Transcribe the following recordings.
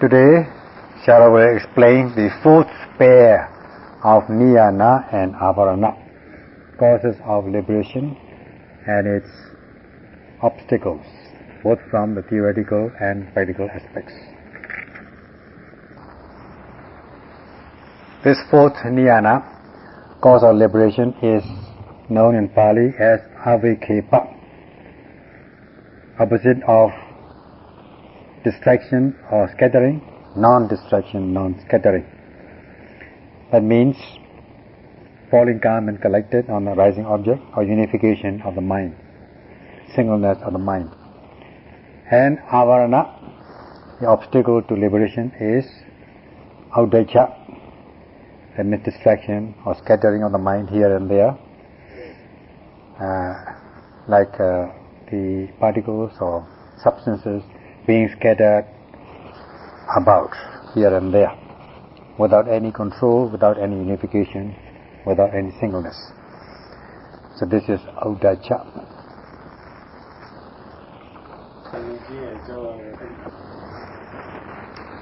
Today, Shara will explain the fourth pair of Niyana and Avarana, causes of liberation and its obstacles, both from the theoretical and practical aspects. This fourth Niyana, cause of liberation, is known in Pali as Avikepa, opposite of distraction or scattering, non-distraction, non-scattering. That means falling calm and collected on a rising object, or unification of the mind, singleness of the mind. And Avarana, the obstacle to liberation, is Audacha, that means distraction or scattering of the mind here and there, like the particles or substances being scattered about here and there, without any control, without any unification, without any singleness. So this is Audacha.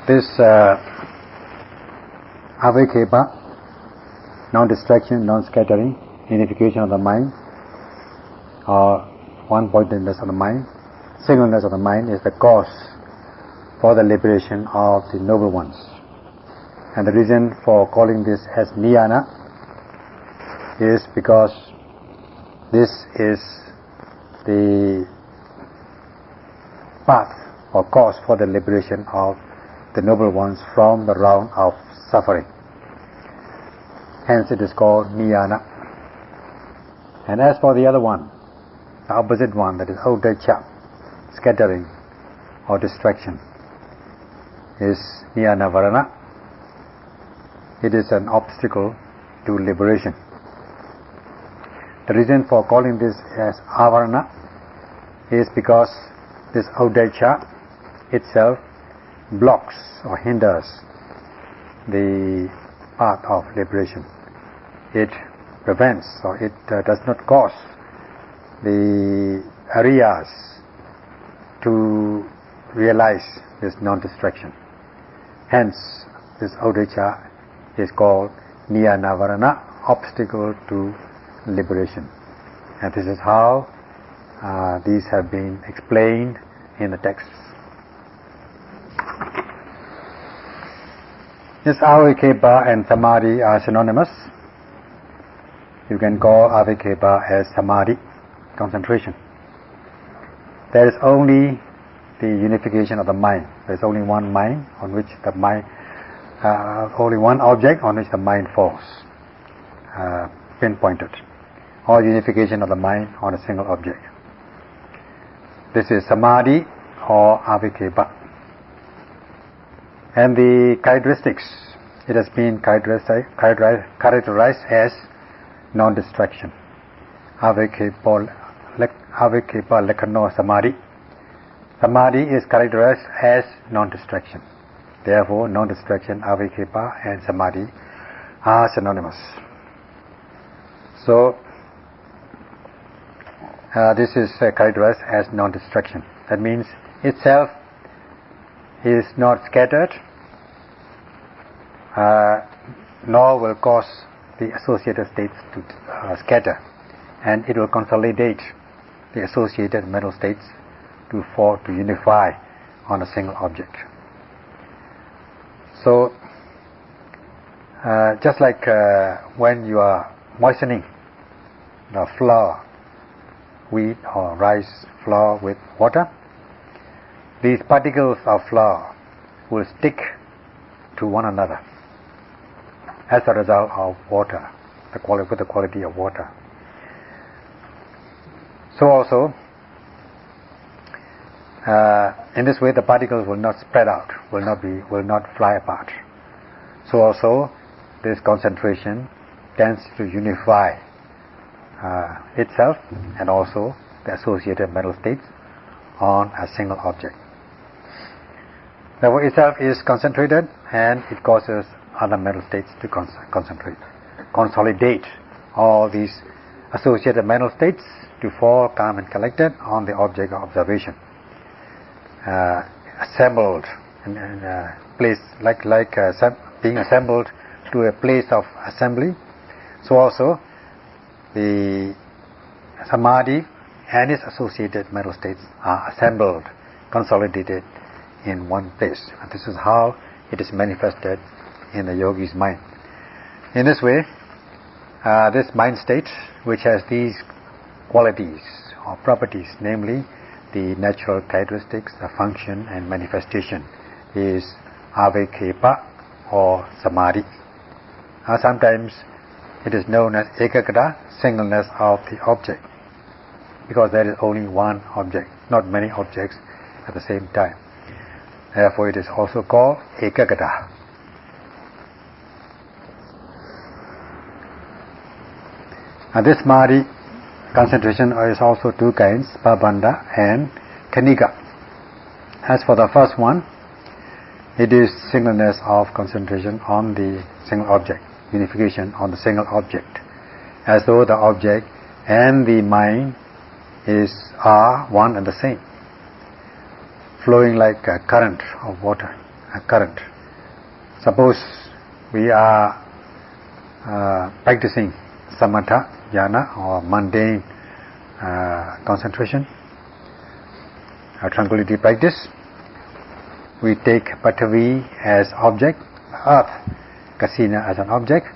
This Avikepa, non-distraction, non-scattering, unification of the mind, or one-pointedness of the mind, singleness of the mind, is the cause for the liberation of the noble ones. And the reason for calling this as Niyana is because this is the path or cause for the liberation of the noble ones from the realm of suffering. Hence it is called Niyana. And as for the other one, the opposite one, that is Audacha, scattering or distraction, is Niyana Varana. It is an obstacle to liberation. The reason for calling this as Avarana is because this Audacha itself blocks or hinders the path of liberation. It prevents, or it does not cause the Ariyas to realize this non-distraction. Hence, this Audacha is called Niyana Varana, obstacle to liberation. And this is how these have been explained in the texts. This Avikepa and Samadhi are synonymous. You can call Avikepa as Samadhi, concentration. There is only the unification of the mind. There is only one mind on which the mind, only one object on which the mind falls, pinpointed, or unification of the mind on a single object. This is Samadhi or Avikepa. And the characteristics, it has been characterized as non-distraction. Avikepa Lekano Samadhi. Samadhi is characterized as non-distraction. Therefore, non-distraction, Avikepa and Samadhi are synonymous. So, this is characterized as non-distraction. That means itself is not scattered, nor will cause the associated states to scatter, and it will consolidate the associated mental states to unify on a single object. So, just like when you are moistening the flour, wheat or rice flour with water, these particles of flour will stick to one another as a result of water, with the quality of water. So also, in this way, the particles will not spread out, will not fly apart. So also, this concentration tends to unify itself and also the associated mental states on a single object. Therefore, itself is concentrated, and it causes other mental states to consolidate all these associated mental states to fall calm and collected on the object of observation, assembled place, like being assembled to a place of assembly. So also the samadhi and its associated mental states are assembled, consolidated in one place. And this is how it is manifested in the yogi's mind. In this way, this mind state, which has these qualities or properties, namely the natural characteristics, the function and manifestation, is avekepa or samadhi. Sometimes it is known as ekagata, singleness of the object, because there is only one object, not many objects at the same time. Therefore it is also called ekagata. And this samadhi concentration is also two kinds, pabandha and khanika. As for the first one, it is singleness of concentration on the single object, unification on the single object, as though the object and the mind are one and the same, flowing like a current of water, a current. Suppose we are practicing samatha jhana or mundane concentration, a tranquility practice. We take Patavi as object, earth, Kasina as an object,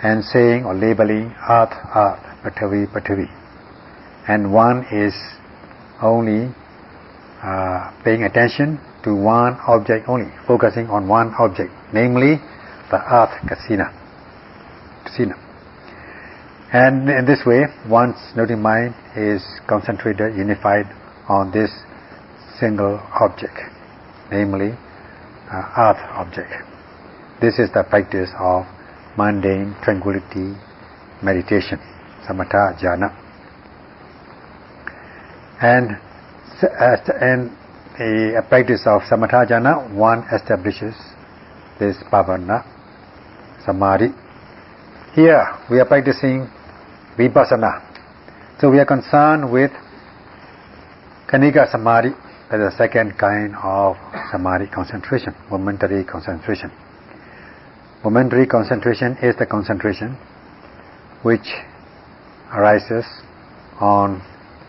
and saying or labeling earth, earth, Patavi, Patavi. And one is only paying attention to one object only, focusing on one object, namely the earth, Kasina. And in this way, one's noting mind is concentrated, unified on this single object, namely earth object. This is the practice of mundane tranquility meditation, samatha jhana. And the practice of samatha jhana, one establishes this pavana samadhi. Here we are practicing vipassana. So we are concerned with khanika samadhi, that is the second kind of samadhi concentration, momentary concentration. Momentary concentration is the concentration which arises on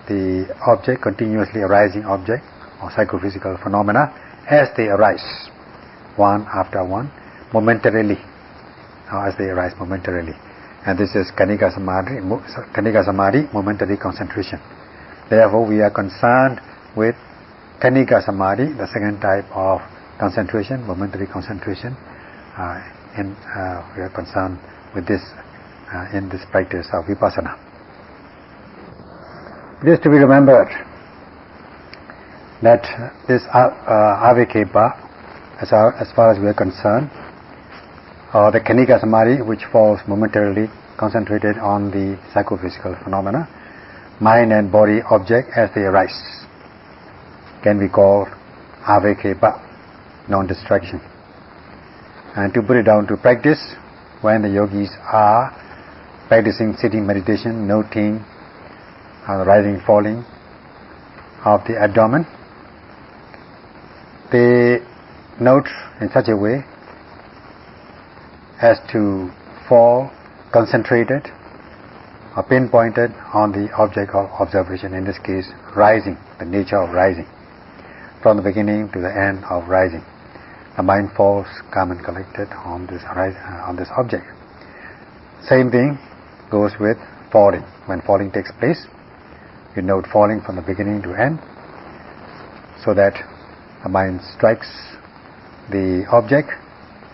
the object, continuously arising object or psychophysical phenomena as they arise, one after one, momentarily, as they arise momentarily. And this is khanika samadhi, momentary concentration. Therefore we are concerned with khanika samadhi, the second type of concentration, momentary concentration, we are concerned with this in this practice of vipassana. It is to be remembered that this avekepa, as far as we are concerned, or the khanika samadhi, which falls momentarily concentrated on the psychophysical phenomena, mind and body object as they arise, can be called avekepa, non-distraction. And to put it down to practice, when the yogis are practicing sitting meditation, noting the rising falling of the abdomen, they note in such a way as to fall concentrated or pinpointed on the object of observation, in this case rising, the nature of rising, from the beginning to the end of rising. The mind falls calm and collected on this object. Same thing goes with falling. When falling takes place, you note falling from the beginning to end, so that the mind strikes the object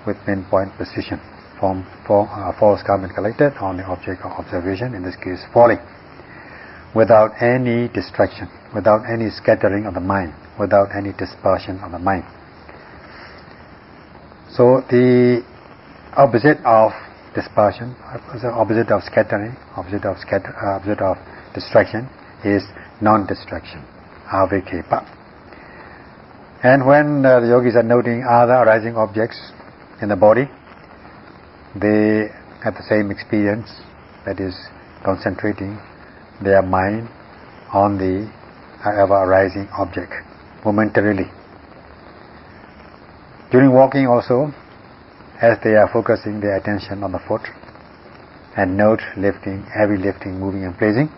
with pinpoint precision. Falls calm and collected on the object of observation, in this case falling, without any distraction, without any scattering of the mind, without any dispersion of the mind. So the opposite of dispersion, opposite of scattering, opposite of distraction is non-distraction, avekepa. And when the yogis are noting other arising objects in the body, they have the same experience, that is concentrating their mind on the ever arising object momentarily. During walking also, as they are focusing their attention on the foot and note lifting, heavy lifting, moving and placing,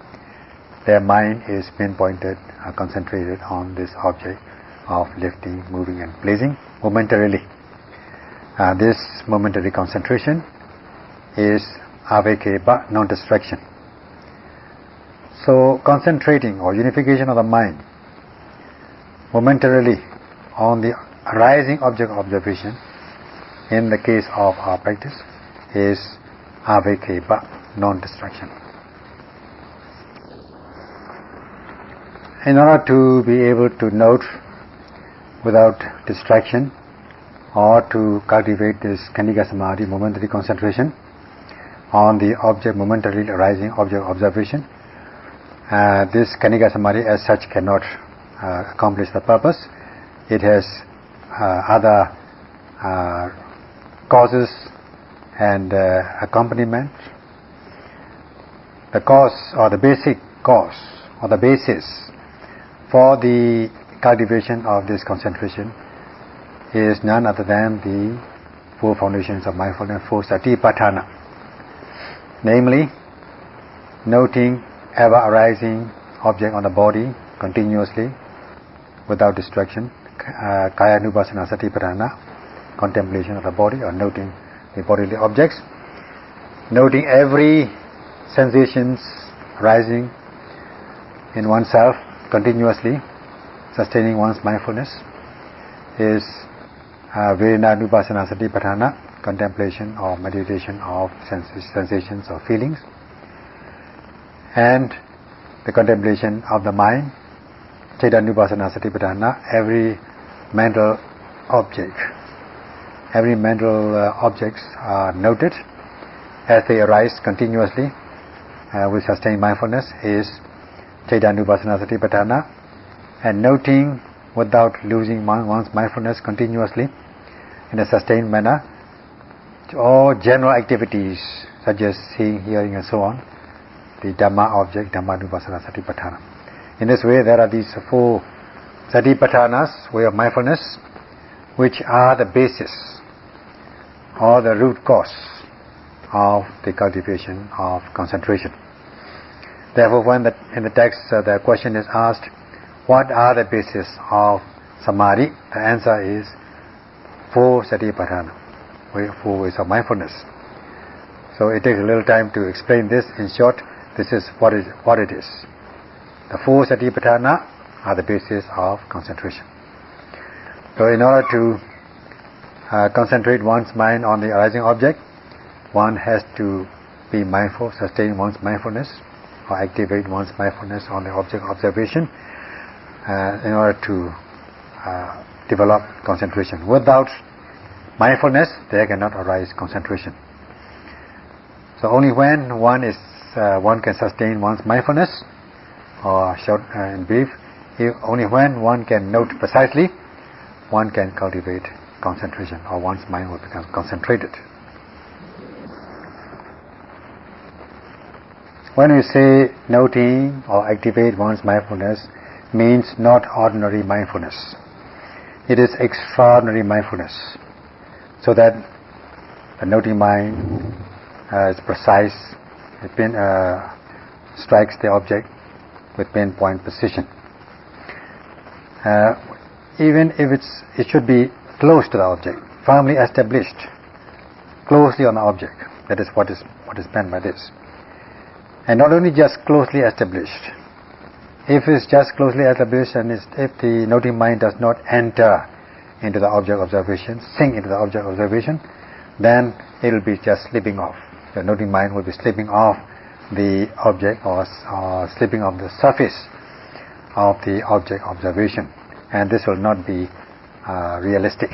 their mind is pinpointed, concentrated on this object of lifting, moving and placing momentarily. This momentary concentration is avekeba, non-distraction. So concentrating or unification of the mind momentarily on the arising object of observation in the case of our practice is avekeba, non-distraction. In order to be able to note without distraction or to cultivate this Khanika Samadhi, momentary concentration on the object, momentarily arising object observation, this Khanika Samadhi as such cannot accomplish the purpose. It has other causes and accompaniment. The cause or the basic cause or the basis for the cultivation of this concentration is none other than the four foundations of mindfulness, four satipatthana, namely noting ever arising object on the body continuously without distraction, kaya nupassana satipatthana, contemplation of the body or noting the bodily objects, noting every sensations arising in oneself continuously, sustaining one's mindfulness is Vedana Nupassana Satipatthana, contemplation or meditation of sensations or feelings, and the contemplation of the mind, Chitta Nupassana Satipatthana, every mental object. Every mental objects are noted as they arise continuously with sustained mindfulness is Chitta Nupassana Satipatthana, and noting without losing one's mindfulness continuously in a sustained manner all general activities such as seeing, hearing and so on, the Dhamma object, Dhamma Nupassana Satipatthana. In this way there are these four Satipatthanas, way of mindfulness, which are the basis or the root cause of the cultivation of concentration. Therefore, when in the text the question is asked, what are the basis of samadhi? The answer is four satipatthana, four ways of mindfulness. So it takes a little time to explain this. In short, this is what it is. The four satipatthana are the basis of concentration. So in order to concentrate one's mind on the arising object, one has to be mindful, sustain one's mindfulness, or activate one's mindfulness on the object observation in order to develop concentration. Without mindfulness, there cannot arise concentration. So only when one can sustain one's mindfulness, or short in brief, only when one can note precisely, one can cultivate concentration, or one's mind will become concentrated. When we say noting or activate one's mindfulness, means not ordinary mindfulness. It is extraordinary mindfulness, so that the noting mind is precise, it strikes the object with pinpoint precision. Even if it should be close to the object, firmly established, closely on the object. That is what is meant by this. And not only just closely established. If it's just closely established and if the noting mind does not enter into the object observation, sink into the object observation, then it will be just slipping off. The noting mind will be slipping off the object or slipping off the surface of the object observation, and this will not be realistic.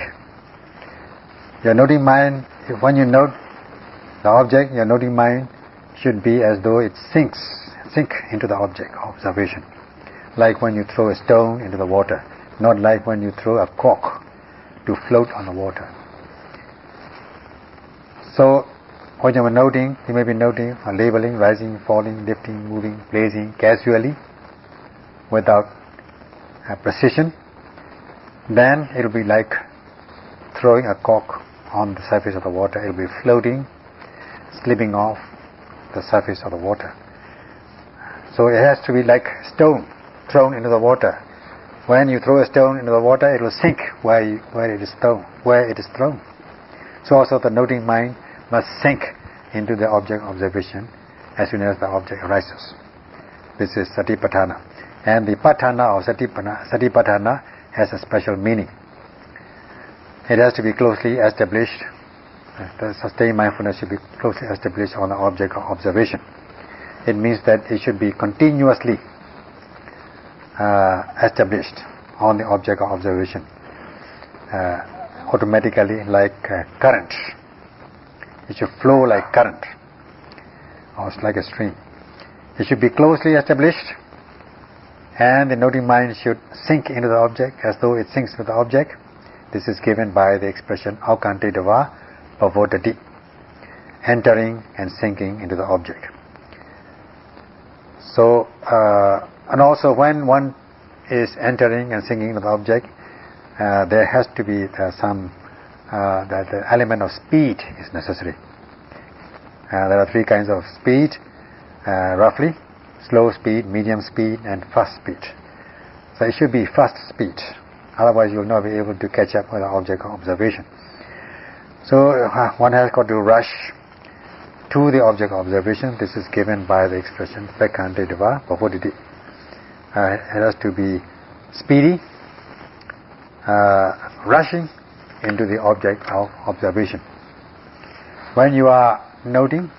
Your noting mind, when you note the object, your noting mind should be as though it sink into the object observation, like when you throw a stone into the water, not like when you throw a cork to float on the water. So when you are noting, you may be noting or labeling, rising, falling, lifting, moving, placing casually without precision. Then it will be like throwing a cork on the surface of the water, it will be floating, slipping off the surface of the water. So it has to be like stone thrown into the water. When you throw a stone into the water, it will sink where it is thrown. So also the noting mind must sink into the object observation as soon as the object arises. This is Satipatthana. And the Patthana or Satipatthana has a special meaning. It has to be closely established. The sustained mindfulness should be closely established on the object of observation. It means that it should be continuously established on the object of observation, automatically like current. It should flow like current, or it's like a stream. It should be closely established, and the noting mind should sink into the object as though it sinks into the object. This is given by the expression Aukante Dava Pavodati, entering and sinking into the object. So, and also when one is entering and sinking into the object, there has to be that the element of speed is necessary. There are three kinds of speed, roughly: slow speed, medium speed, and fast speed. So it should be fast speed, otherwise you will not be able to catch up with the object of observation. So one has got to rush to the object of observation. This is given by the expression Pekkante Dava Pavoditi. It has to be speedy, rushing into the object of observation. When you are noting,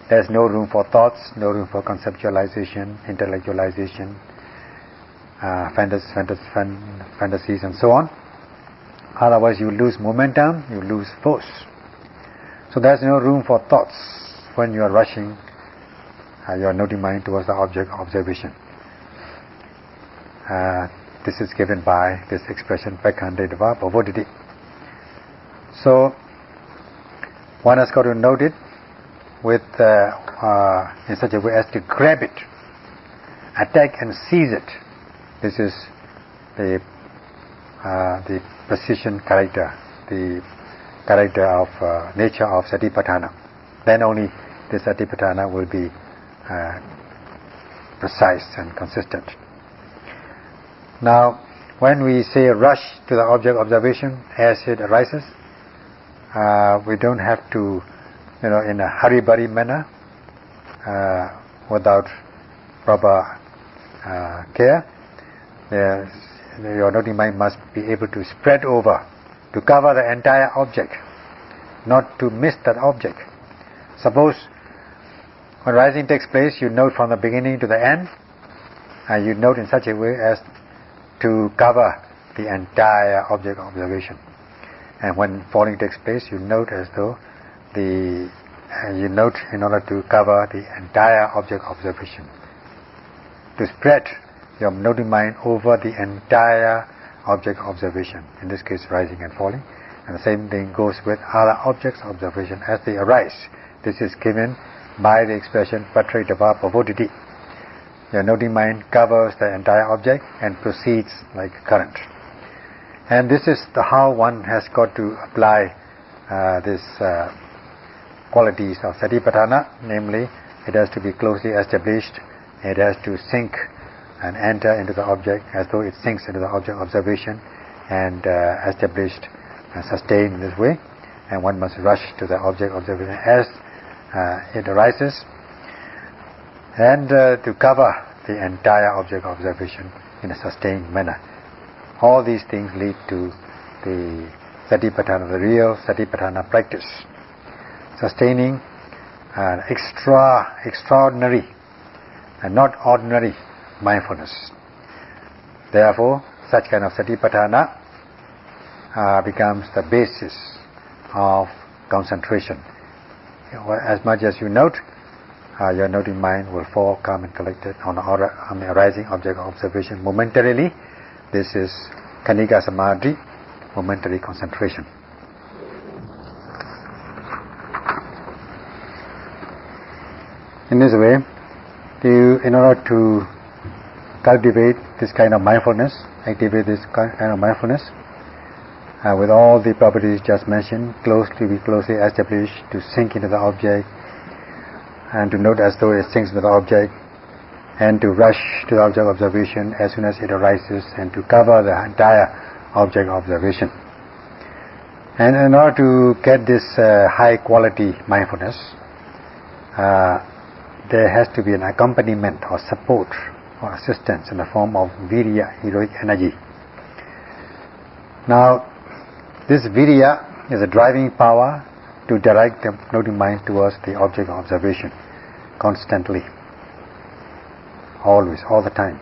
there's no room for thoughts, no room for conceptualization, intellectualization, fantasies and so on. Otherwise you lose momentum, you lose force. So there's no room for thoughts when you are rushing your noting mind towards the object of observation. This is given by this expression Pekkante Dava Pavoditi. So one has got to note it with in such a way as to grab it, attack and seize it. This is the precision character, the character of nature of Satipatthana. Then only the Satipatthana will be precise and consistent. Now, when we say rush to the object observation as it arises, we don't have to, in a hurry-burry manner, without proper care. Your noting mind must be able to spread over, to cover the entire object, not to miss that object. Suppose when rising takes place, you note from the beginning to the end, and you note in such a way as to cover the entire object of observation. And when falling takes place, you note as though you note in order to cover the entire object of observation, to spread your noting mind over the entire object of observation, in this case rising and falling. And the same thing goes with other objects of observation as they arise. This is given by the expression Patre Dava Pavoditi. Your noting mind covers the entire object and proceeds like current. And this is how one has got to apply these qualities of Satipatthana, namely, it has to be closely established, it has to sink and enter into the object as though it sinks into the object of observation, and established and sustained in this way. And one must rush to the object of observation as it arises, and to cover the entire object of observation in a sustained manner. All these things lead to the Satipatthana, the real Satipatthana practice, sustaining extraordinary and not ordinary mindfulness. Therefore, such kind of Satipatthana becomes the basis of concentration. As much as you note, your noting mind will fall calm and collected on the arising object of observation momentarily. This is Khanika Samadhi, momentary concentration. In this way, in order to cultivate this kind of mindfulness, activate this kind of mindfulness, with all the properties just mentioned, closely established, to sink into the object and to note as though it sinks into the object, and to rush to the object observation as soon as it arises, and to cover the entire object observation. And in order to get this high quality mindfulness, there has to be an accompaniment or support or assistance in the form of virya, heroic energy. Now, this virya is a driving power to direct the noting mind towards the object of observation constantly, always, all the time,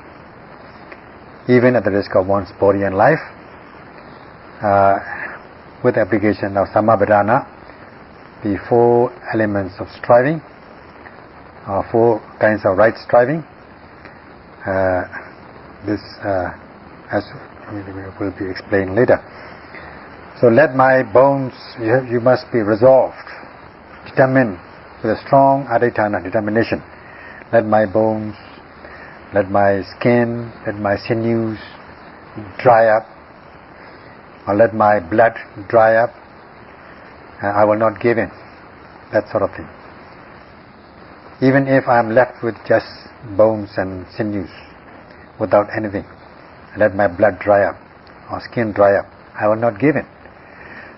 even at the risk of one's body and life. With the application of Sammappadhana, the four elements of striving, four kinds of right striving, this as will be explained later. So let my bones, you must be resolved, determined with a strong adhitthana, determination. Let my bones, let my skin, let my sinews dry up, or let my blood dry up, I will not give in, that sort of thing. Even if I am left with just bones and sinews, without anything, let my blood dry up, or skin dry up, I will not give in.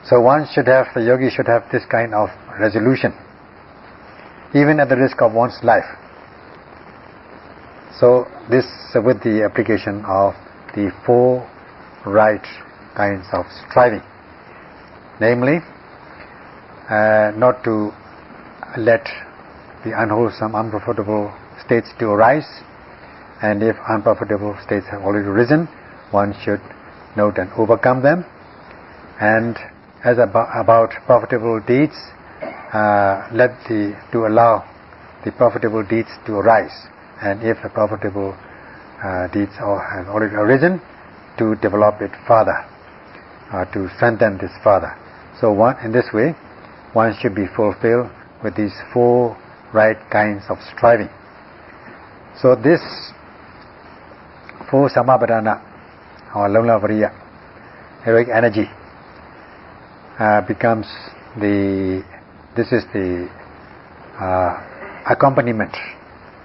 So the yogi should have this kind of resolution, even at the risk of one's life. So this with the application of the four right kinds of striving, namely, not to let the unwholesome, unprofitable states to arise, and if unprofitable states have already risen, one should note and overcome them. And as about profitable deeds, to allow the profitable deeds to arise, and if the profitable deeds have already arisen, to develop it further, to strengthen this further. So in this way, one should be fulfilled with these four right kinds of striving. So this four Sammappadhana, or Lona Variya, heroic energy, becomes this is the accompaniment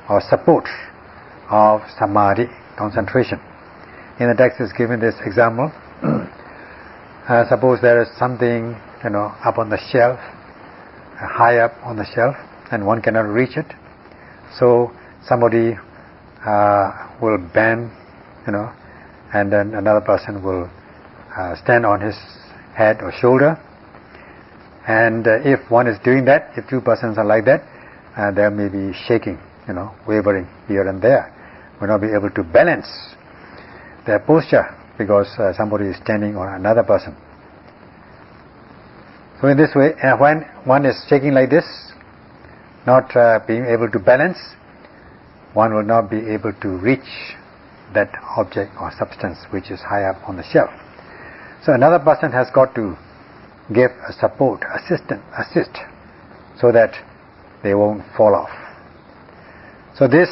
or support of samadhi, concentration. In the text is given this example. Suppose there is something, up on the shelf, high up on the shelf, and one cannot reach it. So somebody will bend, and then another person will stand on his head or shoulder. And if one is doing that, if two persons are like that, there may be shaking, wavering here and there. Will not be able to balance their posture because somebody is standing on another person. So in this way, when one is shaking like this, not being able to balance, one will not be able to reach that object or substance which is high up on the shelf. So another person has got to give a support, assist, so that they won't fall off. So this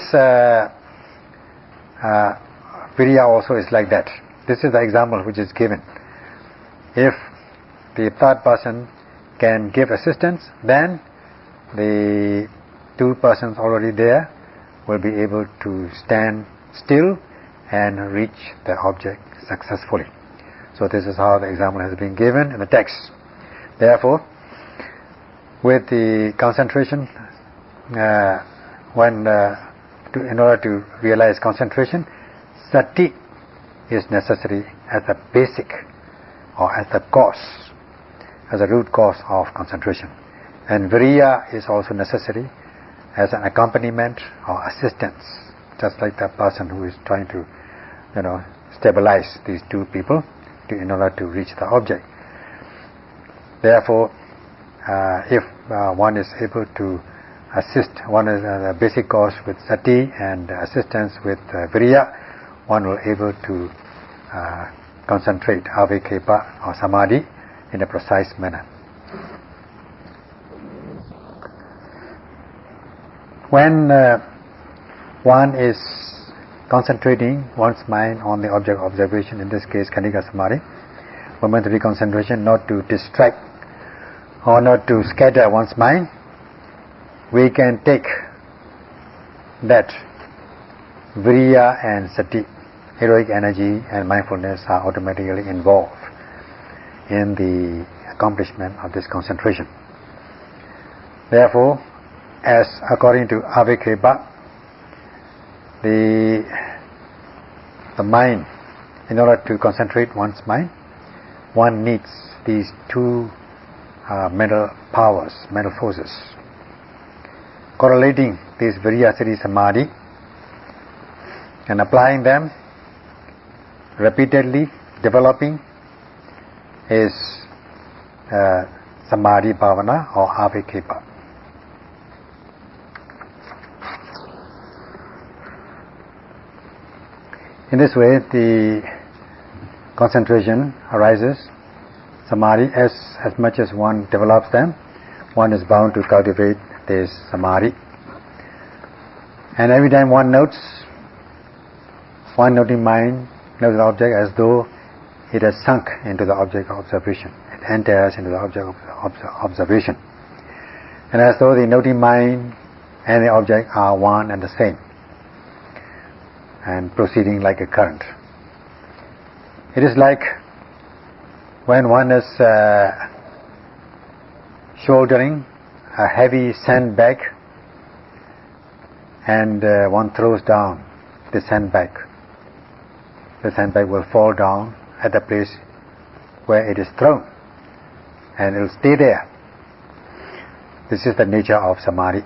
virya also is like that. This is the example which is given. If the third person can give assistance, then the two persons already there will be able to stand still and reach the object successfully. So this is how the example has been given in the text. Therefore, with the concentration, in order to realize concentration, sati is necessary as a basic or as the cause, as a root cause of concentration. And virya is also necessary as an accompaniment or assistance, just like the person who is trying to, stabilize these two people in order to reach the object. Therefore, if one is able to assist, one is the basic cause with sati and assistance with virya, one will able to concentrate avekhepa or samadhi in a precise manner. When one is concentrating one's mind on the object of observation, in this case Khanika Samadhi, momentary concentration, not to distract or not to scatter one's mind, we can take that viriya and sati, heroic energy and mindfulness, are automatically involved in the accomplishment of this concentration. Therefore, as according to Avikhepa, the mind, in order to concentrate one's mind, one needs these two mental powers, mental forces. Correlating these viriya, sati, samadhi and applying them repeatedly, developing, is samadhi bhavana or avikhepa. In this way, the concentration arises, samadhi, as much as one develops them, one is bound to cultivate this samadhi. And every time one notes, one noting mind knows the object as though it has sunk into the object of observation. It enters into the object of observation. And as though the noting mind and the object are one and the same, and proceeding like a current. It is like when one is shouldering a heavy sandbag and one throws down the sandbag. The sandbag will fall down at the place where it is thrown, and it will stay there. This is the nature of samadhi.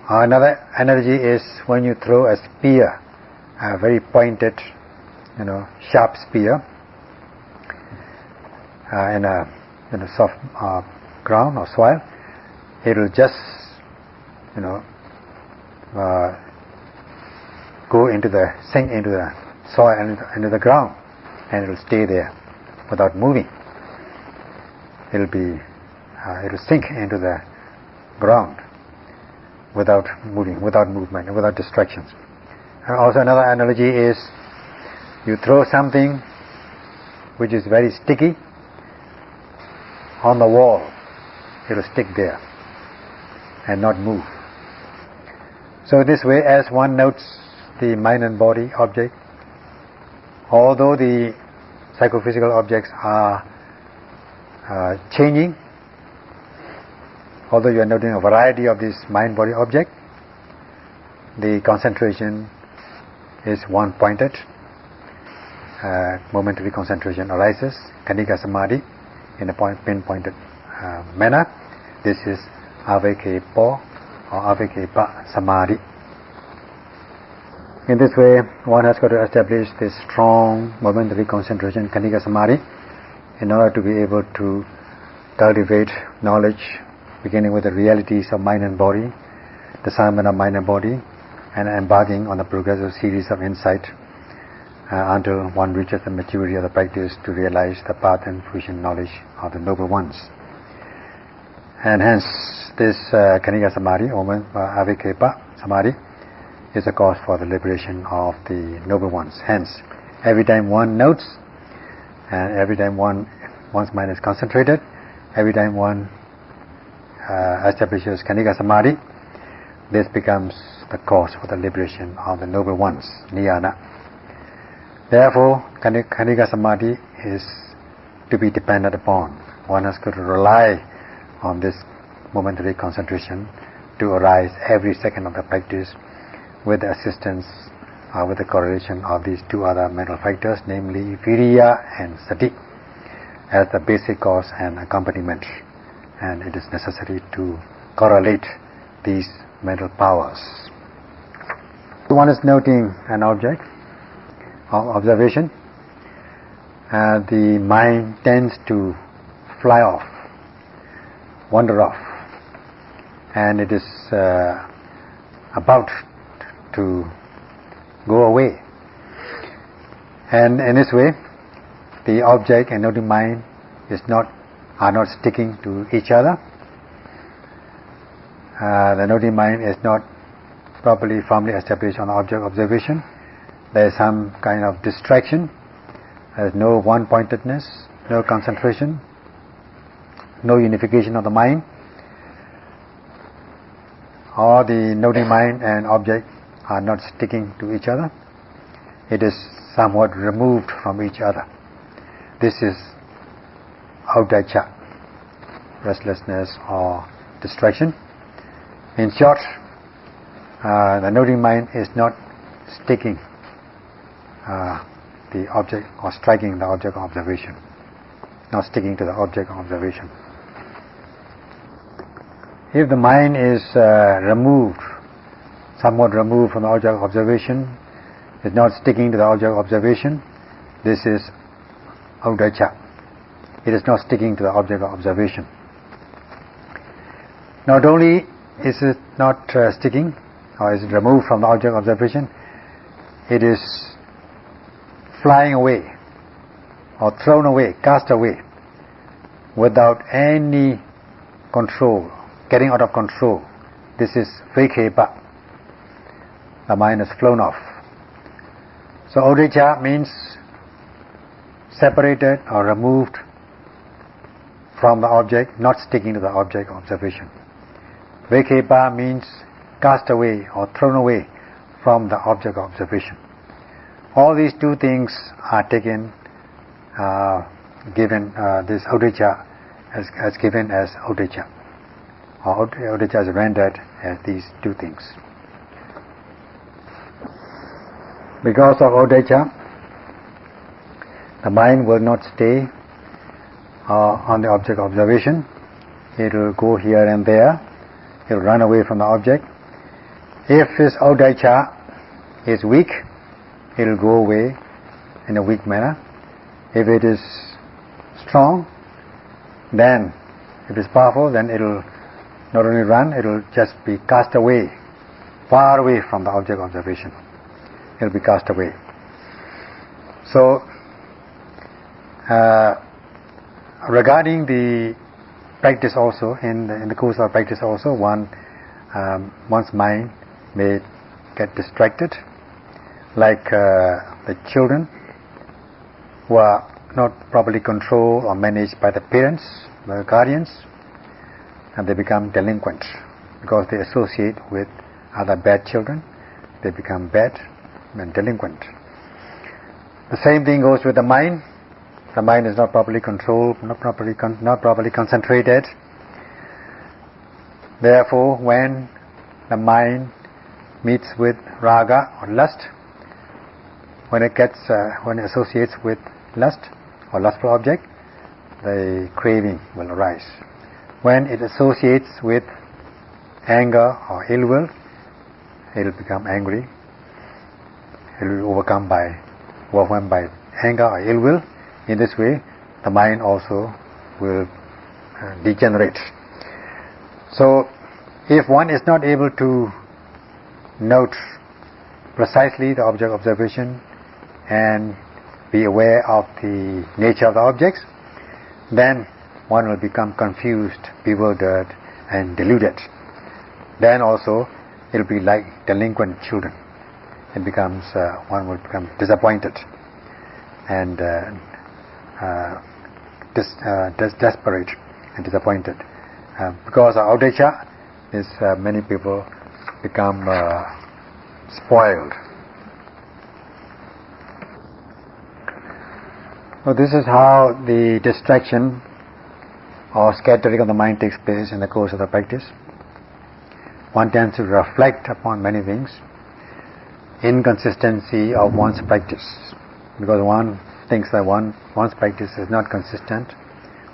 Another analogy is when you throw a spear, a very pointed, sharp spear, in a soft ground or soil. It will just, sink into the soil and into the ground, and it will stay there without moving. It will sink into the ground without moving, without movement, and without distractions. And also another analogy is you throw something which is very sticky on the wall. It will stick there and not move. So this way, as one notes the mind and body object, although the psychophysical objects are changing, although you are noting a variety of these mind-body objects, the concentration is one-pointed. Momentary concentration arises, Khanika Samadhi, in a pinpointed manner. This is Avikhepa or Avikhepa Samadhi. In this way, one has got to establish this strong momentary concentration, Khanika Samadhi, in order to be able to cultivate knowledge, beginning with the realities of mind and body, the discernment of mind and body, and embarking on a progressive series of insight until one reaches the maturity of the practice to realize the path and fruition knowledge of the Noble Ones. And hence, this Khanika Samadhi, or Avikhepa Samadhi, is a cause for the liberation of the Noble Ones. Hence, every time one notes, and every time one's mind is concentrated, every time one establishes Khanika Samadhi, this becomes the cause for the liberation of the Noble Ones, Niyana. Therefore, Khanika Samadhi is to be depended upon. One has got to rely on this momentary concentration to arise every second of the practice with the assistance with the correlation of these two other mental factors, namely Viriya and Sati, as the basic cause and accompaniment. And it is necessary to correlate these mental powers. One is noting an object of observation, the mind tends to fly off, wander off, and it is about to go away. And in this way, the object and noting mind are not sticking to each other. The noting mind is not properly firmly established on object observation. There is some kind of distraction, There's no one-pointedness, no concentration, no unification of the mind. Or the noting mind and object are not sticking to each other. It is somewhat removed from each other. This is Uddhacca, restlessness or distraction. In short, the noting mind is not sticking the object or striking the object of observation, not sticking to the object of observation. If the mind is removed, somewhat removed from the object of observation, is not sticking to the object of observation, this is Uddhacca. It is not sticking to the object of observation. Not only is it not sticking, or is it removed from the object of observation, it is flying away, or thrown away, cast away, without any control, getting out of control. This is Vikhepa. The mind has flown off. So Uddhacca means separated or removed from the object, not sticking to the object of observation. Vikhepa means cast away or thrown away from the object of observation. All these two things are taken, given, this Uddhacca as given as Uddhacca. Or Uddhacca is rendered as these two things. Because of Uddhacca, the mind will not stay on the object of observation. It will go here and there. It will run away from the object. If this Uddhacca is weak, it will go away in a weak manner. If it is strong, then, if it is powerful, then it will not only run, it will just be cast away, far away from the object of observation. It will be cast away. So, regarding the practice also, in the course of practice also, one's mind may get distracted, like the children who are not properly controlled or managed by the parents, by the guardians, and they become delinquent because they associate with other bad children. They become bad and delinquent. The same thing goes with the mind. The mind is not properly controlled, not properly concentrated. Therefore, when the mind meets with raga or lust, when it associates with lust or lustful object, the craving will arise. When it associates with anger or ill will, it will become angry. It will be overwhelmed by anger or ill will. In this way, the mind also will degenerate. So, if one is not able to note precisely the object of observation and be aware of the nature of the objects, then one will become confused, bewildered and deluded. Then also it will be like delinquent children. It becomes, one will become disappointed and desperate and disappointed. Because of Uddhacca, many people become spoiled. So this is how the distraction or scattering of the mind takes place in the course of the practice. One tends to reflect upon many things. Inconsistency of one's practice, because one thinks that one's practice is not consistent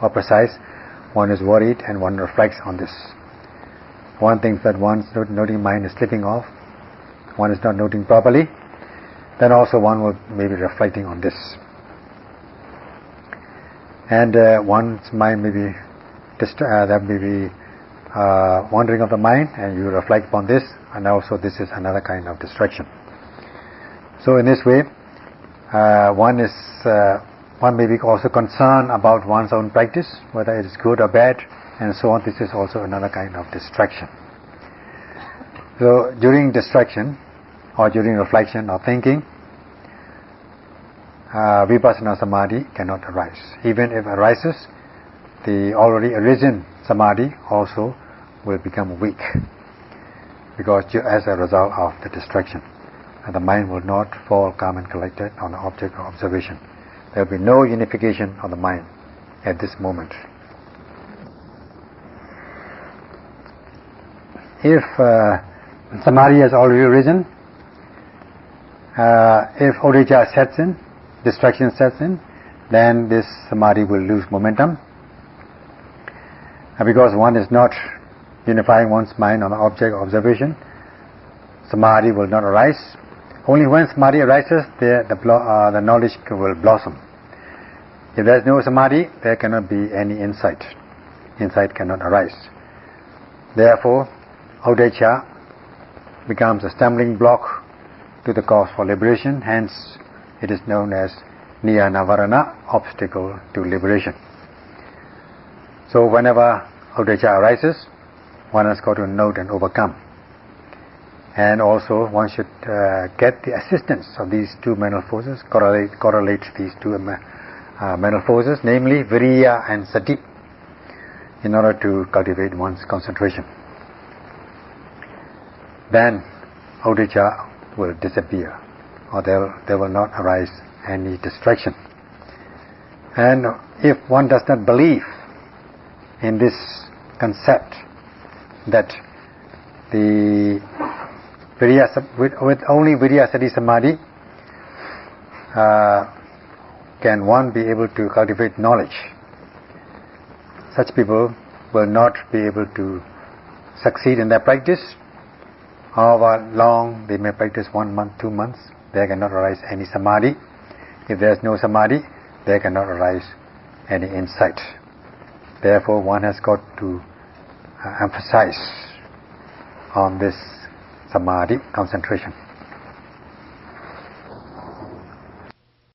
or precise. One is worried and one reflects on this. One thinks that one's noting mind is slipping off, one is not noting properly, then also one will maybe reflecting on this. And one's mind may be that may be wandering of the mind, and you reflect upon this, and also this is another kind of distraction. So in this way, one may be also concerned about one's own practice, whether it is good or bad, and so on. This is also another kind of distraction. So during distraction, or during reflection or thinking, vipassana samadhi cannot arise. Even if arises, the already arisen samadhi also will become weak, because as a result of the distraction, and the mind will not fall calm and collected on the object of observation. There will be no unification of the mind at this moment. If samadhi has already arisen, if odicca sets in, distraction sets in, then this samadhi will lose momentum. And because one is not unifying one's mind on the object of observation, samadhi will not arise. Only when samadhi arises, the knowledge will blossom. If there is no samadhi, there cannot be any insight. Insight cannot arise. Therefore, odicca becomes a stumbling block to the cause for liberation. Hence, it is known as niyana-varana, obstacle to liberation. So, whenever odicca arises, one has got to note and overcome. And also, one should get the assistance of these two mental forces, correlate these two mental forces, namely viriya and sati, in order to cultivate one's concentration. Then odicca will disappear, or there will not arise any distraction. And if one does not believe in this concept that the with only viriya sati samadhi can one be able to cultivate knowledge, such people will not be able to succeed in their practice. However long they may practice 1 month, 2 months, there cannot arise any samadhi. If there is no samadhi, there cannot arise any insight. Therefore, one has got to emphasize on this samadhi concentration.